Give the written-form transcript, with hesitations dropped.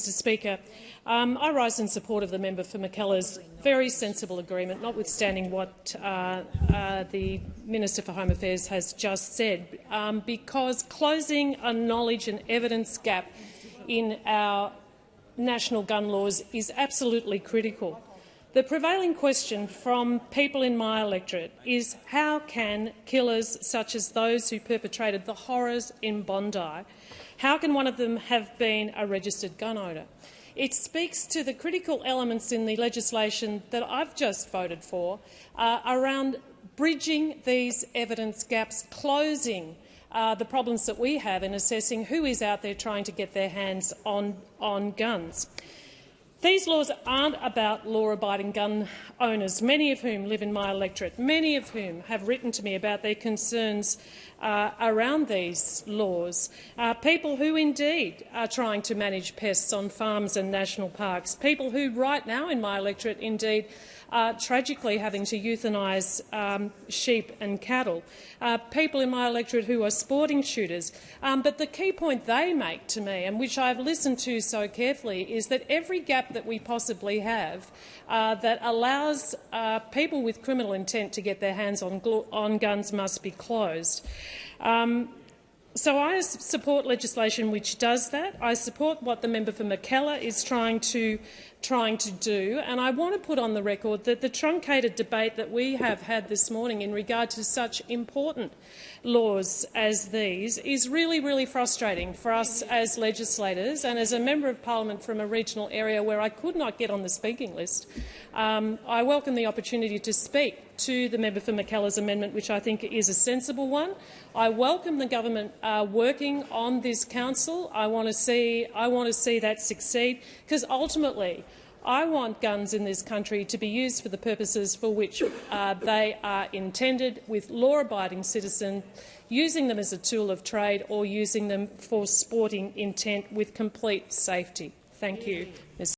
Mr Speaker. I rise in support of the member for Mackellar's very sensible agreement, notwithstanding what the Minister for Home Affairs has just said, because closing a knowledge and evidence gap in our national gun laws is absolutely critical. The prevailing question from people in my electorate is how can killers such as those who perpetrated the horrors in Bondi, how can one of them have been a registered gun owner? It speaks to the critical elements in the legislation that I've just voted for around bridging these evidence gaps, closing the problems that we have in assessing who is out there trying to get their hands on guns. These laws aren't about law-abiding gun owners, many of whom live in my electorate, many of whom have written to me about their concerns around these laws, people who indeed are trying to manage pests on farms and national parks, people who right now in my electorate indeed are tragically having to euthanise sheep and cattle, people in my electorate who are sporting shooters. But the key point they make to me, and which I've listened to so carefully, is that every gap that we possibly have that allows people with criminal intent to get their hands on guns must be closed. So I support legislation which does that. I support what the member for Mackellar is trying to do, and I want to put on the record that the truncated debate that we have had this morning in regard to such important laws as these is really, really frustrating for us as legislators. And as a member of parliament from a regional area where I could not get on the speaking list, I welcome the opportunity to speak to the member for Mackellar's amendment, which I think is a sensible one. I welcome the government working on this council. I want to see that succeed, because ultimately I want guns in this country to be used for the purposes for which they are intended, with law-abiding citizens using them as a tool of trade or using them for sporting intent with complete safety. Thank you, Mr.